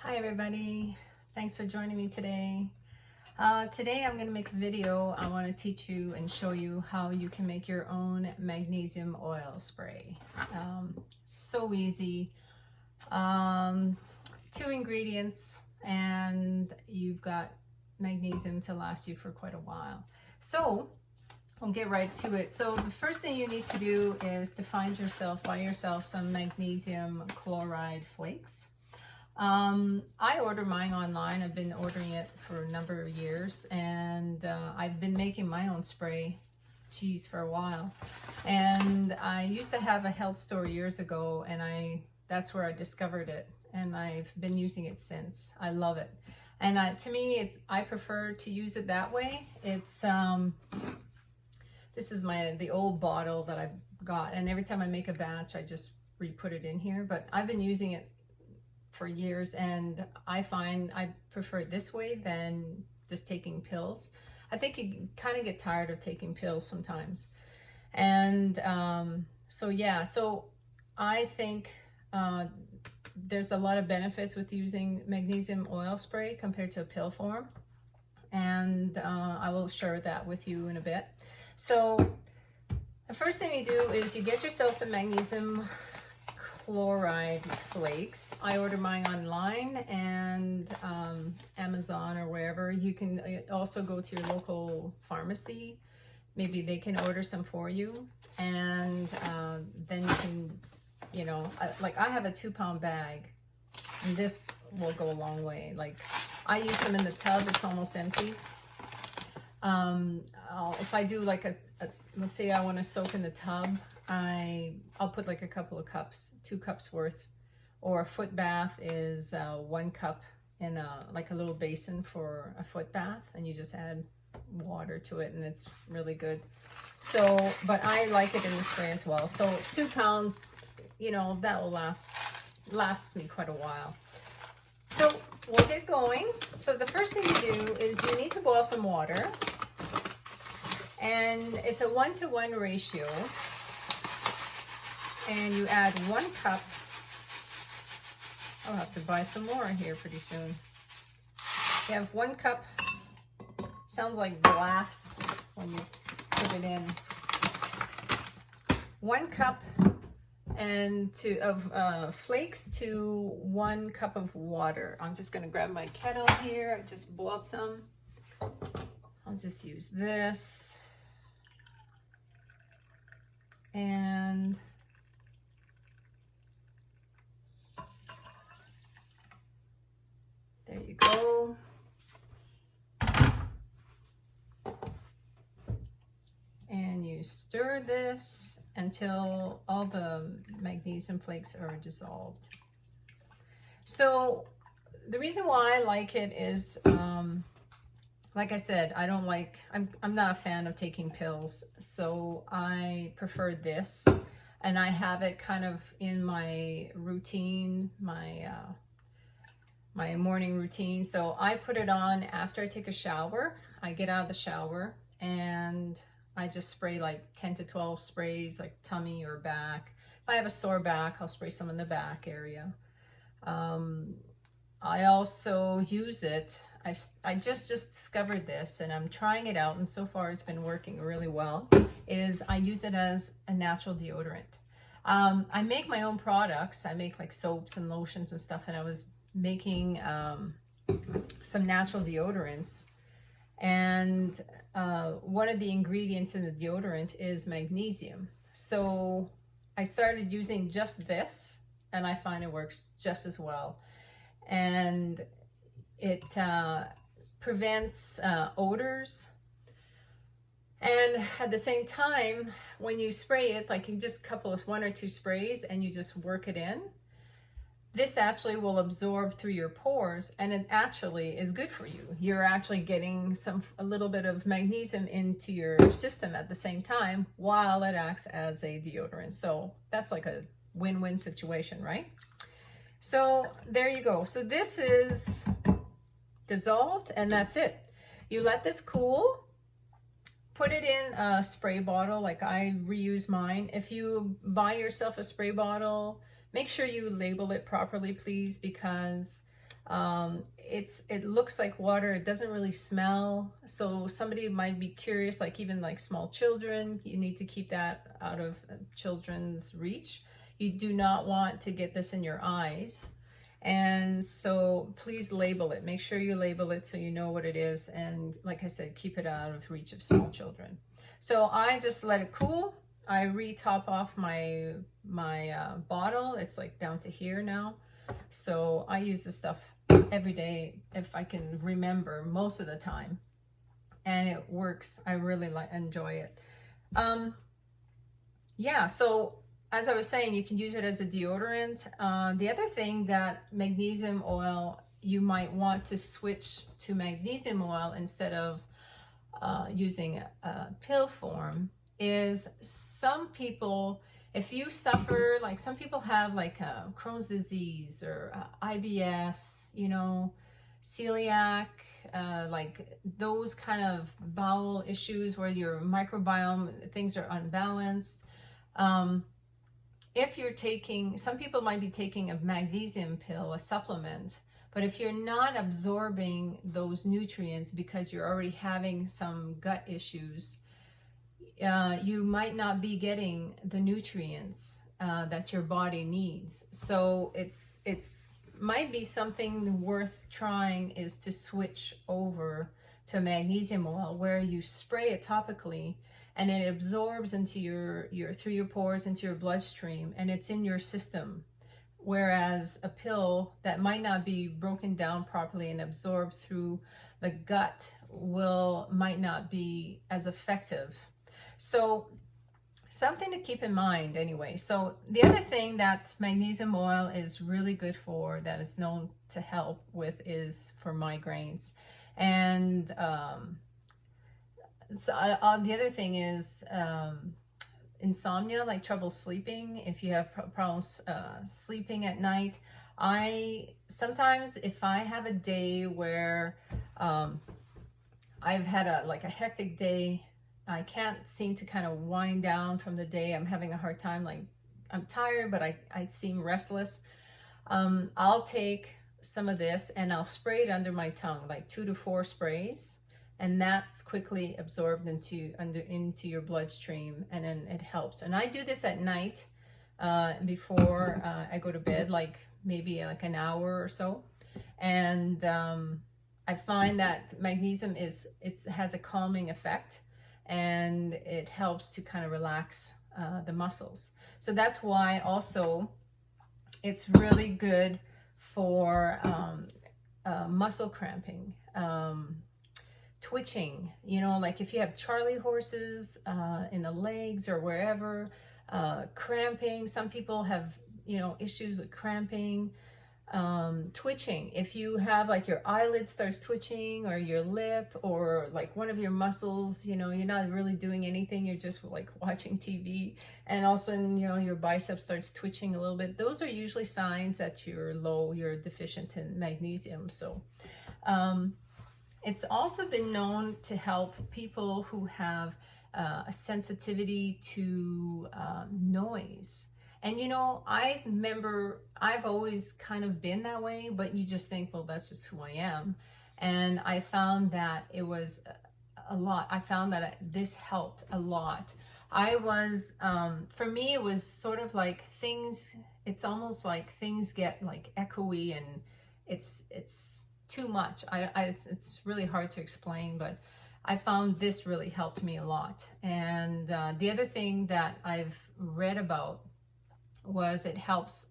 Hi everybody, thanks for joining me today. Today I'm going to make a video. I want to teach you and show you how you can make your own magnesium oil spray. So easy. 2 ingredients and you've got magnesium to last you for quite a while. So I'll get right to it. So the first thing you need to do is to buy yourself some magnesium chloride flakes. I order mine online. I've been ordering it for a number of years, and I've been making my own spray, for a while. And I used to have a health store years ago, and that's where I discovered it, and I've been using it since. I love it. And to me, I prefer to use it that way. It's this is the old bottle that I got, and every time I make a batch, I just re-put it in here. But I've been using it for years, and I find I prefer it this way than just taking pills. I think you kind of get tired of taking pills sometimes. And so I think there's a lot of benefits with using magnesium oil spray compared to a pill form, and I will share that with you in a bit. So the first thing you do is you get yourself some magnesium chloride flakes. I order mine online and Amazon or wherever. You can also go to your local pharmacy. Maybe they can order some for you, and then you can, like I have a 2-pound bag, and this will go a long way. Like I use them in the tub, it's almost empty. If I do like let's say I want to soak in the tub, I'll put like a couple of cups, 2 cups worth, or a foot bath is 1 cup in like a little basin for a foot bath, and you just add water to it, and it's really good. So, but I like it in the spray as well. So 2 pounds, that will last me quite a while. So we'll get going. So the first thing you do is you need to boil some water, and it's a 1-to-1 ratio. And you add 1 cup. I'll have to buy some more here pretty soon. You have 1 cup. Sounds like glass when you put it in. 1 cup of flakes to 1 cup of water. I'm just going to grab my kettle here. I just boiled some. I'll just use this. And there you go. And you stir this until all the magnesium flakes are dissolved. So the reason why I like it is, like I said, I'm not a fan of taking pills, so I prefer this, and I have it kind of in my routine, my morning routine. So I put it on after I take a shower. I get out of the shower and I just spray like 10 to 12 sprays, like tummy or back. If I have a sore back, I'll spray some in the back area. I also use it. I just discovered this, and I'm trying it out, and so far it's been working really well. I use it as a natural deodorant. I make my own products. I make like soaps and lotions and stuff, and I was making some natural deodorants, and one of the ingredients in the deodorant is magnesium. So I started using just this, and I find it works just as well, and it prevents odors. And at the same time, when you spray it, like you just couple of 1 or 2 sprays and you just work it in, this actually will absorb through your pores, and it actually is good for you. You're actually getting a little bit of magnesium into your system at the same time while it acts as a deodorant. So that's like a win-win situation, right? So there you go. So this is dissolved, and that's it. You let this cool. Put it in a spray bottle, like I reuse mine. If you buy yourself a spray bottle, make sure you label it properly, please, because It looks like water. It doesn't really smell. So somebody might be curious, like even like small children, you need to keep that out of children's reach. You do not want to get this in your eyes. And so please label it. Make sure you label it so you know what it is. And like I said, keep it out of reach of small children. So I just let it cool. I re-top off my bottle. It's like down to here now. So I use this stuff every day if I can remember, most of the time. And it works. I really enjoy it. Yeah, so as I was saying, you can use it as a deodorant. The other thing that magnesium oil, you might want to switch to magnesium oil instead of using a pill form, is some people, if you suffer, like some people have like Crohn's disease or IBS, you know, celiac, like those kind of bowel issues where your microbiome, things are unbalanced. If you're taking, some people might be taking a magnesium pill, a supplement, but if you're not absorbing those nutrients because you're already having some gut issues, you might not be getting the nutrients that your body needs. So it's might be something worth trying, is to switch over to magnesium oil, where you spray it topically and it absorbs into your through your pores into your bloodstream, and it's in your system. Whereas a pill that might not be broken down properly and absorbed through the gut might not be as effective. So something to keep in mind anyway. So the other thing that magnesium oil is really good for, that is known to help with, is for migraines. And the other thing is insomnia, like trouble sleeping. If you have problems sleeping at night, sometimes if I have a day where I've had a hectic day, I can't seem to kind of wind down from the day, I'm having a hard time, like I'm tired, but I seem restless, I'll take some of this and I'll spray it under my tongue, like 2 to 4 sprays, and that's quickly absorbed into your bloodstream, and then it helps. And I do this at night before I go to bed, like maybe like an hour or so. And I find that magnesium has a calming effect, and it helps to kind of relax the muscles. So that's why also it's really good for muscle cramping, twitching, you know, like if you have Charlie horses in the legs or wherever, cramping. Some people have, you know, issues with cramping, twitching. If you have like your eyelid starts twitching, or your lip, or like one of your muscles, you know, you're not really doing anything, you're just like watching TV, and all of a sudden, you know, your bicep starts twitching a little bit. Those are usually signs that you're deficient in magnesium. So it's also been known to help people who have a sensitivity to noise. And you know, I remember I've always kind of been that way, but you just think, well, that's just who I am. And I found that it was a lot. I found that this helped a lot. For me, it was sort of like it's almost like things get like echoey, and it's too much. It's really hard to explain, but I found this really helped me a lot. And the other thing that I've read about was it helps,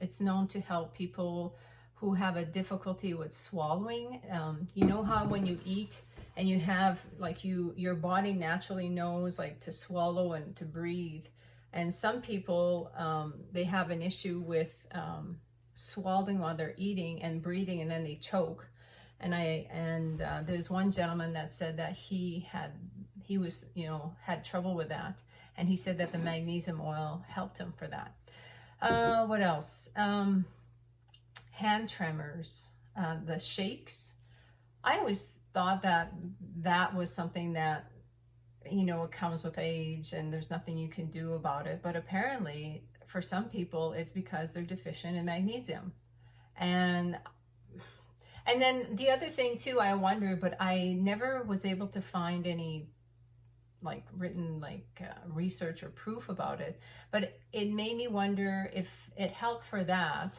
it's known to help people who have a difficulty with swallowing. You know how when you eat and you have like your body naturally knows like to swallow and to breathe. And some people, they have an issue with swallowing while they're eating and breathing, and then they choke. And there's one gentleman that said that he was, you know, had trouble with that. And he said that the magnesium oil helped him for that. What else? Hand tremors, the shakes. I always thought that was something that, you know, it comes with age and there's nothing you can do about it. But apparently for some people, it's because they're deficient in magnesium. And And then the other thing too, I wonder, but I never was able to find any like written research or proof about it, but it made me wonder if it helped for that.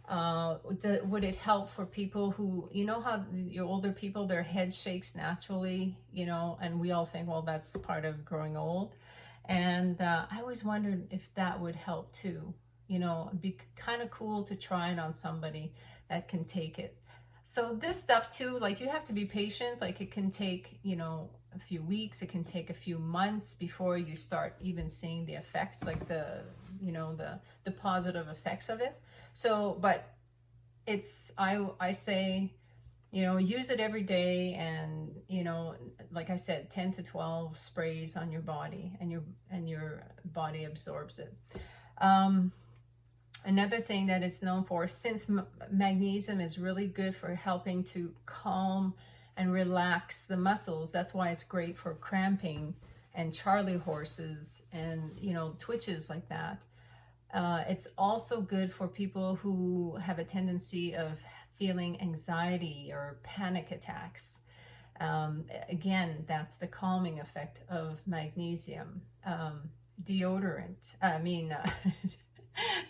Would it help for people who, you know how your older people, their head shakes naturally, you know, and we all think, well, that's part of growing old. And I always wondered if that would help too. You know, it'd be kind of cool to try it on somebody that can take it. So this stuff too, like you have to be patient. Like it can take, you know, a few weeks, it can take a few months before you start even seeing the effects, like the, you know, the positive effects of it. So, but it's, I say, you know, use it every day, and, you know, like I said, 10 to 12 sprays on your body, and your body absorbs it. Another thing that it's known for, since magnesium is really good for helping to calm and relax the muscles, that's why it's great for cramping and Charlie horses and, you know, twitches like that. It's also good for people who have a tendency of feeling anxiety or panic attacks. Again, that's the calming effect of magnesium. Deodorant,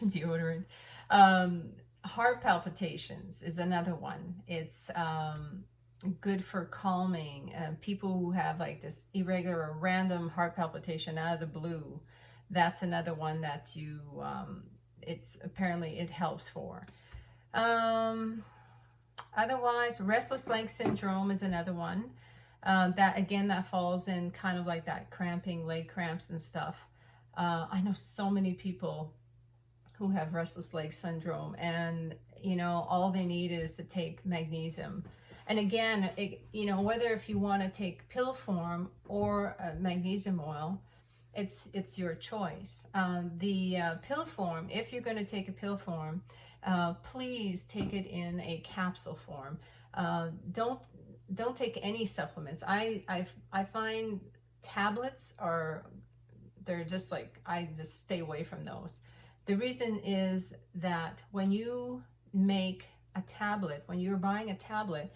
deodorant. Heart palpitations is another one. It's good for calming. People who have like this irregular or random heart palpitation out of the blue, that's another one that you, it's apparently it helps for. Otherwise, restless leg syndrome is another one. That again, that falls in kind of like that cramping, leg cramps and stuff. I know so many people who have restless leg syndrome, and you know, all they need is to take magnesium. And again, you know, whether if you want to take pill form or magnesium oil, it's your choice. The pill form, if you're going to take a pill form, please take it in a capsule form. Don't take any supplements. I find tablets are, they're just like, I just stay away from those. The reason is that when you make a tablet, when you're buying a tablet,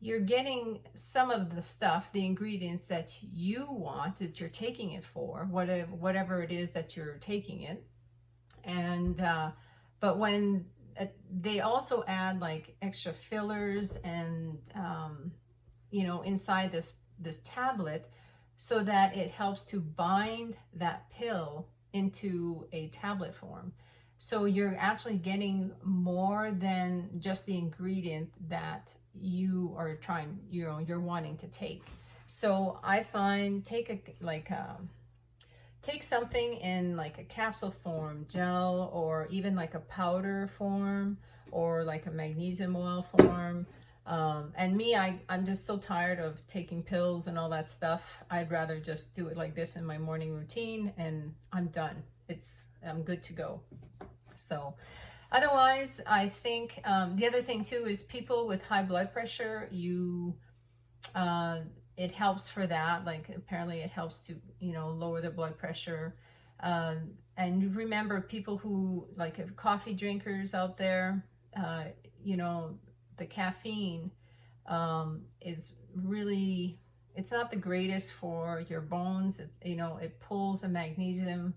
you're getting some of the stuff, the ingredients that you want, that you're taking it for, whatever it is that you're taking it. And but when they also add like extra fillers and you know, inside this tablet, so that it helps to bind that pill into a tablet form. So you're actually getting more than just the ingredient that you are trying, you know, you're wanting to take. So I find take something in like a capsule form, gel, or even like a powder form, or like a magnesium oil form. And me, I'm just so tired of taking pills and all that stuff. I'd rather just do it like this in my morning routine, and I'm done. I'm good to go. So otherwise, I think the other thing too is people with high blood pressure, it helps for that. Like apparently it helps to, you know, lower the blood pressure. And remember, people who like have coffee drinkers out there, you know, the caffeine is really, it's not the greatest for your bones. You know, it pulls the magnesium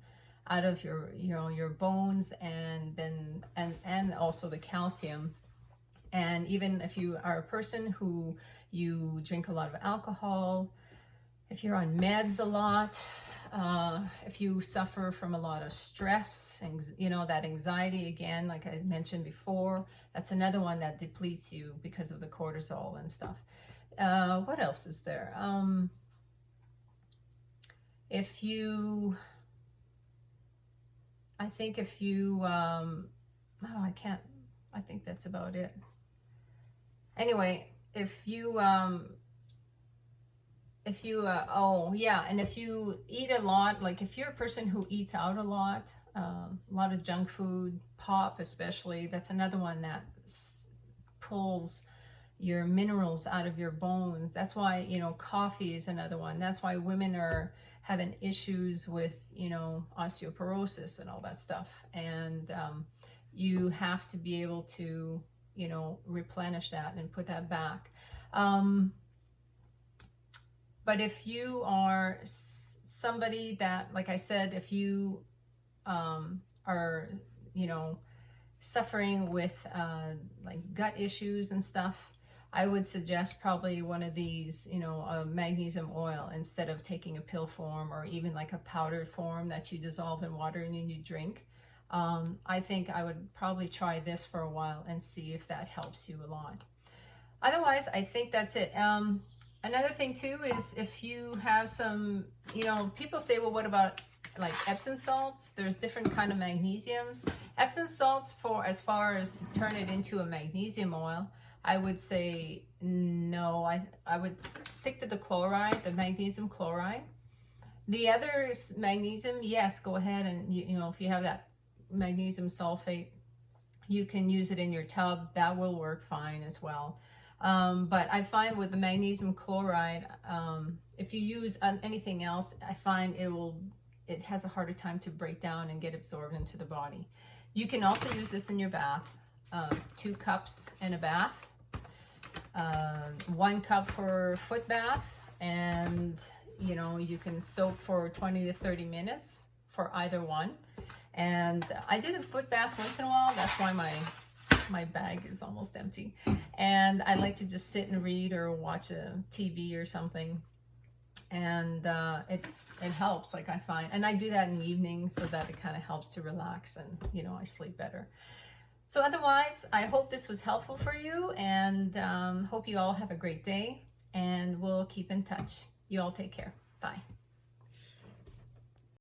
out of your, you know, your bones, and then and also the calcium. And even if you are a person who you drink a lot of alcohol, if you're on meds a lot, if you suffer from a lot of stress, and you know, that anxiety, again, like I mentioned before, that's another one that depletes you because of the cortisol and stuff. What else is there? If you, I think if you, oh, I can't, I think that's about it. Anyway, if you, oh yeah, and if you eat a lot, like if you're a person who eats out a lot of junk food, pop especially, that's another one that pulls your minerals out of your bones. That's why, you know, coffee is another one. That's why women are having issues with, you know, osteoporosis and all that stuff. And you have to be able to, you know, replenish that and put that back. But if you are somebody that, like I said, if you are, you know, suffering with like gut issues and stuff, I would suggest probably one of these, you know, a magnesium oil instead of taking a pill form or even like a powdered form that you dissolve in water and then you drink. I think I would probably try this for a while and see if that helps you a lot. Otherwise, I think that's it. Another thing too is if you have some, you know, people say, well, what about like Epsom salts? There's different kind of magnesiums. Epsom salts, for as far as to turn it into a magnesium oil, I would say no. I would stick to the chloride, the magnesium chloride. The other is magnesium, yes, go ahead and, you know, if you have that magnesium sulfate, you can use it in your tub. That will work fine as well. But I find with the magnesium chloride, if you use anything else, I find it has a harder time to break down and get absorbed into the body. You can also use this in your bath. 2 cups in a bath, 1 cup for foot bath, and you know, you can soak for 20 to 30 minutes for either one. And I do the foot bath once in a while. That's why my bag is almost empty. And I like to just sit and read or watch a TV or something. And it helps, like I find. And I do that in the evening so that it kind of helps to relax and, you know, I sleep better. So otherwise, I hope this was helpful for you, and hope you all have a great day, and we'll keep in touch. You all take care. Bye.